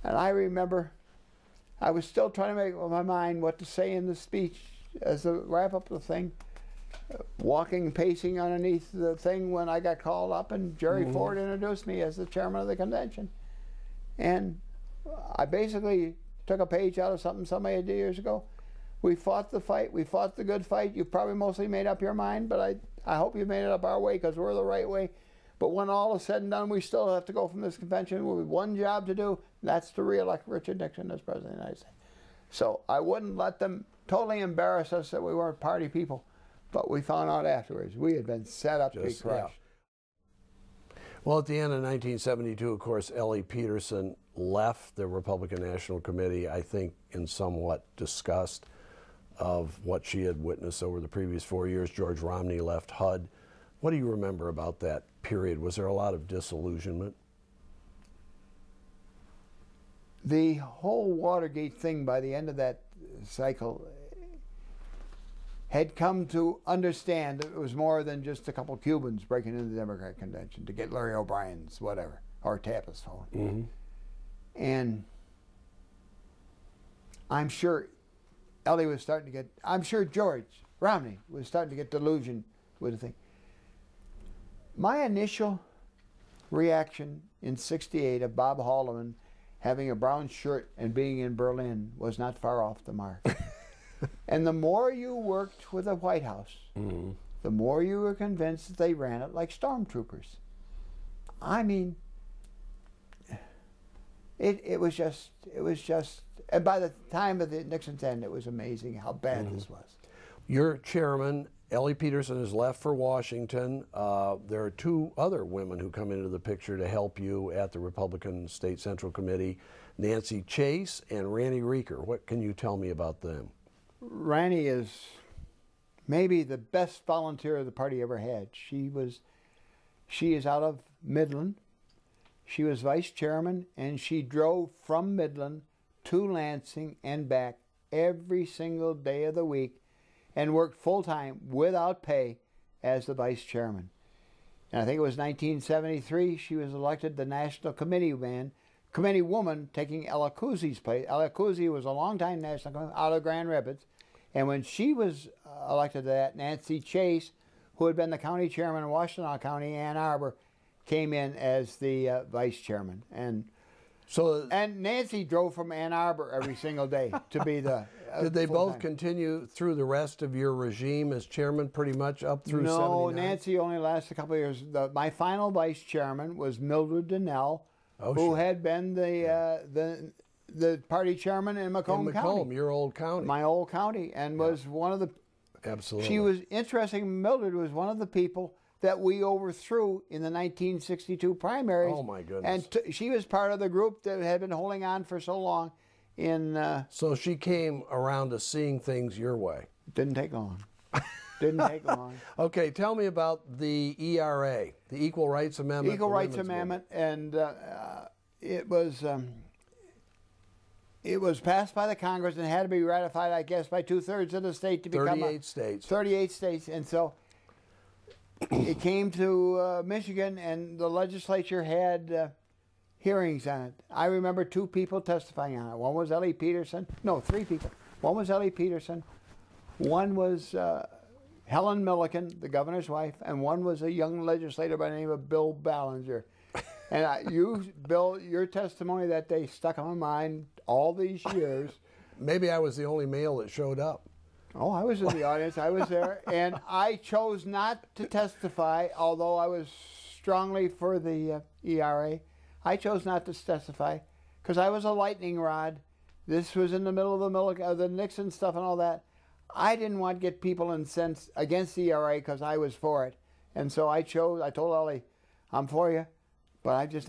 And I remember I was still trying to make up my mind what to say in the speech as a wrap up the thing. Walking, pacing underneath the thing when I got called up, and Jerry Ford introduced me as the chairman of the convention. And I basically took a page out of something somebody did years ago. We fought the fight. We fought the good fight. You probably mostly made up your mind, but I hope you made it up our way, because we're the right way. But when all is said and done, we still have to go from this convention with one job to do, and that's to re-elect Richard Nixon as President of the United States. So I wouldn't let them totally embarrass us that we weren't party people. But we found out afterwards we had been set up to be crushed. Yeah. Well, at the end of 1972, of course, Ellie Peterson left the Republican National Committee, I think in somewhat disgust of what she had witnessed over the previous 4 years. George Romney left HUD. What do you remember about that period? Was there a lot of disillusionment? The whole Watergate thing, by the end of that cycle, had come to understand that it was more than just a couple Cubans breaking into the Democratic convention to get Larry O'Brien's whatever, or tap his phone. And I'm sure Ellie was starting to get, I'm sure George Romney was starting to get delusioned with the thing. My initial reaction in '68 of Bob Haldeman having a brown shirt and being in Berlin was not far off the mark. And the more you worked with the White House, the more you were convinced that they ran it like stormtroopers. I mean, it was just, and by the time of the Nixon's end, it was amazing how bad this was. Your chairman, Ellie Peterson, has left for Washington. There are two other women who come into the picture to help you at the Republican State Central Committee, Nancy Chase and Randy Reeker. What can you tell me about them? Randy is maybe the best volunteer the party ever had. She is out of Midland. She was vice chairman, and she drove from Midland to Lansing and back every single day of the week and worked full-time without pay as the vice chairman. And I think it was 1973 she was elected the National Committee woman, taking Ella Cousey's place. Ella Cousey was a long-time national committee out of Grand Rapids. And when she was elected to that, Nancy Chase, who had been the county chairman in Washtenaw County, Ann Arbor, came in as the vice chairman. And Nancy drove from Ann Arbor every single day to be the Did they both continue through the rest of your regime as chairman pretty much up through 79? No, Nancy only lasted a couple of years. My final vice chairman was Mildred Donnell, who had been the party chairman in Macomb County. Your old county. My old county, and was one of the... Absolutely. She was interesting. Mildred was one of the people that we overthrew in the 1962 primaries. Oh, my goodness. And she was part of the group that had been holding on for so long. So she came around to seeing things your way. Didn't take long. Didn't take long. Okay, tell me about the ERA, the Equal Rights Amendment. Equal Rights Amendment, and it was passed by the Congress and had to be ratified, I guess, by 2/3 of the state to become 38 states. 38 states, and so it came to Michigan, and the legislature had hearings on it. I remember two people testifying on it. One was Ellie Peterson. No, three people. One was Ellie Peterson. One was Helen Milliken, the governor's wife, and one was a young legislator by the name of Bill Ballinger. And Bill, your testimony that day stuck on my mind all these years. Maybe I was the only male that showed up. Oh, I was in the audience. I was there. And I chose not to testify, although I was strongly for the ERA. I chose not to testify because I was a lightning rod. This was in the middle of the Nixon stuff and all that. I didn't want to get people incensed against the ERA because I was for it. And so I told Ellie, I'm for you, but I just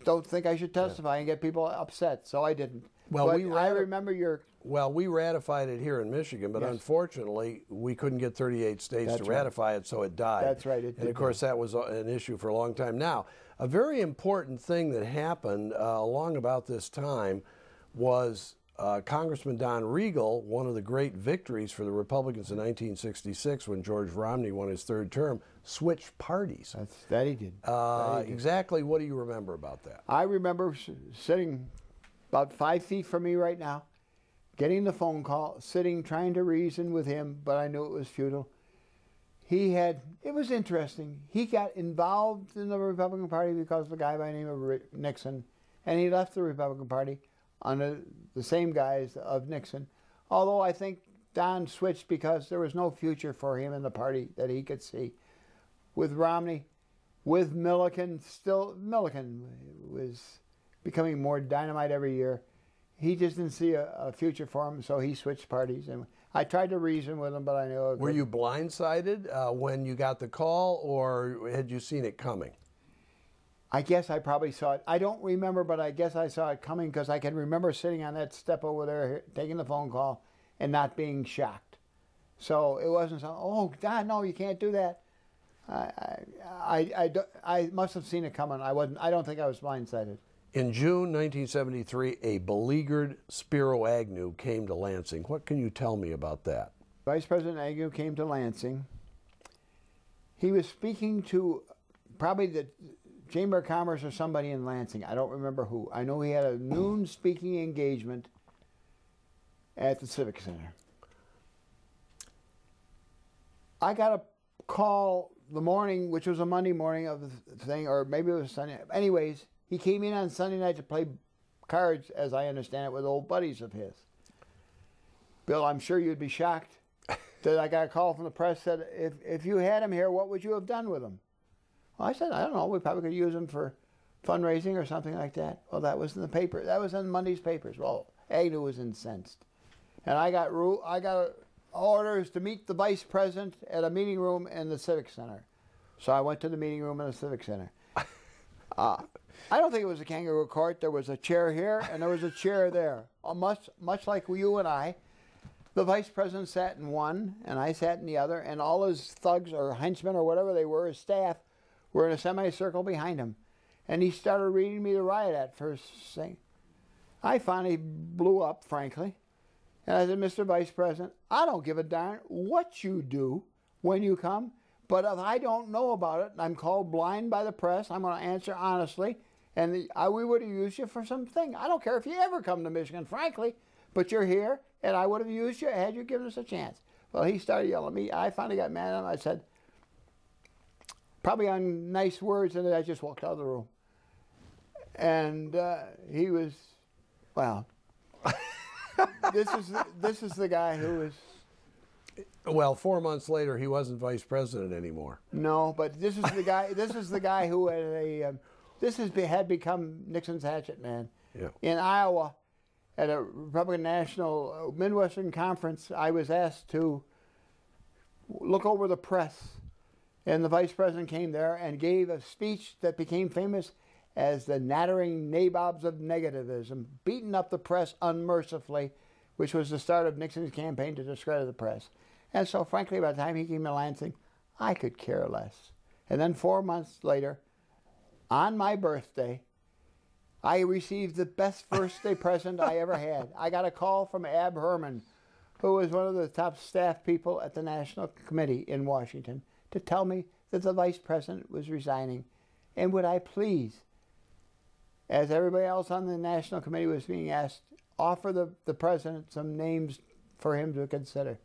don't think I should testify and get people upset, so I didn't. Well, I remember your... Well, we ratified it here in Michigan, but unfortunately, we couldn't get 38 states to ratify it, so it died. That's right. And of course, that was an issue for a long time. Now, a very important thing that happened along about this time was Congressman Don Regal, one of the great victories for the Republicans in 1966 when George Romney won his third term, switched parties. That he did. Exactly what do you remember about that? I remember sitting about 5 feet from me right now, getting the phone call, sitting trying to reason with him, but I knew it was futile. It was interesting. He got involved in the Republican Party because of a guy by the name of Nixon, and he left the Republican Party under the same guise of Nixon. Although I think Don switched because there was no future for him in the party that he could see. With Romney, with Milliken, Milliken was becoming more dynamite every year. He just didn't see a future for him, so he switched parties. And I tried to reason with him, but I knew. Were you blindsided when you got the call, or had you seen it coming? I guess I probably saw it. I don't remember, but I guess I saw it coming because I can remember sitting on that step over there, taking the phone call, and not being shocked. So it wasn't so, oh, God, no, you can't do that. I must have seen it coming. I don't think I was blindsided. In June 1973, a beleaguered Spiro Agnew came to Lansing. What can you tell me about that? Vice President Agnew came to Lansing. He was speaking to probably the Chamber of Commerce or somebody in Lansing. I don't remember who. I know he had a noon speaking engagement at the Civic Center. I got a call the morning, which was a Monday morning of the thing, or maybe it was Sunday. Anyways, he came in on Sunday night to play cards, as I understand it, with old buddies of his. Bill, I'm sure you'd be shocked that I got a call from the press that if you had him here, what would you have done with him? Well, I said, I don't know. We probably could use him for fundraising or something like that. Well, that was in the paper. That was in Monday's papers. Well, Agnew was incensed. And I got orders to meet the vice president at a meeting room in the Civic Center. So I went to the meeting room in the Civic Center. I don't think it was a kangaroo court. There was a chair here and there was a chair there. Much like you and I. The vice president sat in one and I sat in the other, and all his thugs or henchmen or whatever they were, his staff, were in a semicircle behind him. And he started reading me the riot act first thing. I finally blew up, frankly. And I said, Mr. Vice President, I don't give a darn what you do when you come, but if I don't know about it and I'm called blind by the press, I'm going to answer honestly, and we would have used you for something. I don't care if you ever come to Michigan, frankly, but you're here, and I would have used you had you given us a chance. Well, he started yelling at me. I finally got mad at him. I said, probably on nice words, and then I just walked out of the room. And he was, well, this is the guy who was. Well, 4 months later, he wasn't vice president anymore. No, but this is the guy. This is the guy who had become Nixon's hatchet man. Yeah. In Iowa, at a Republican National Midwestern Conference, I was asked to look over the press, and the vice president came there and gave a speech that became famous as the nattering nabobs of negativism, beating up the press unmercifully, which was the start of Nixon's campaign to discredit the press. And so, frankly, by the time he came to Lansing, I could care less. And then 4 months later, on my birthday, I received the best birthday present I ever had. I got a call from Ab Herman, who was one of the top staff people at the National Committee in Washington, to tell me that the vice president was resigning. And would I please, as everybody else on the National Committee was being asked, offer the president some names for him to consider.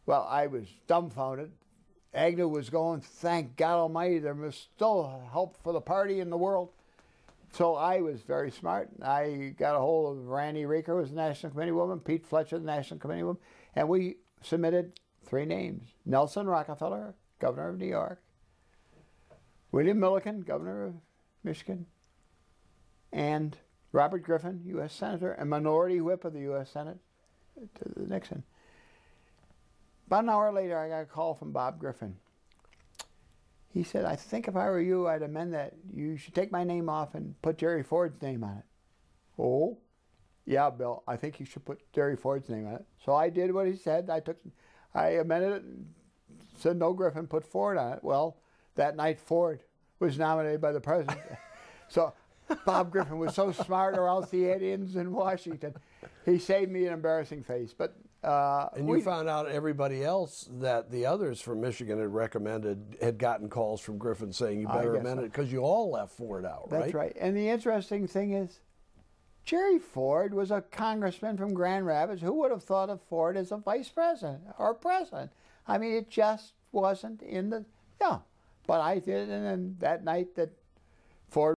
Well, I was dumbfounded. Agnew was going, thank God Almighty, there was still hope for the party in the world. So I was very smart. I got a hold of Randy Reeker, who was the National Committee woman, Pete Fletcher, the National Committee woman, and we submitted 3 names. Nelson Rockefeller, governor of New York, William Milliken, governor of Michigan, and Robert Griffin, U.S. Senator, and minority whip of the U.S. Senate to Nixon. About an hour later, I got a call from Bob Griffin. He said, I think if I were you, I'd amend that. You should take my name off and put Jerry Ford's name on it. Oh? Yeah, Bill, I think you should put Jerry Ford's name on it. So I did what he said. I amended it and said no Griffin, put Ford on it. Well, that night Ford was nominated by the president. So Bob Griffin was so smart, or else he had ins in Washington. He saved me an embarrassing face. But and you found out everybody else that the others from Michigan had recommended had gotten calls from Griffin saying you better amend it because you all left Ford out, right? That's right. And the interesting thing is, Jerry Ford was a congressman from Grand Rapids. Who would have thought of Ford as a vice president or president? I mean, it just wasn't in the, yeah. But I did, and then that night that Ford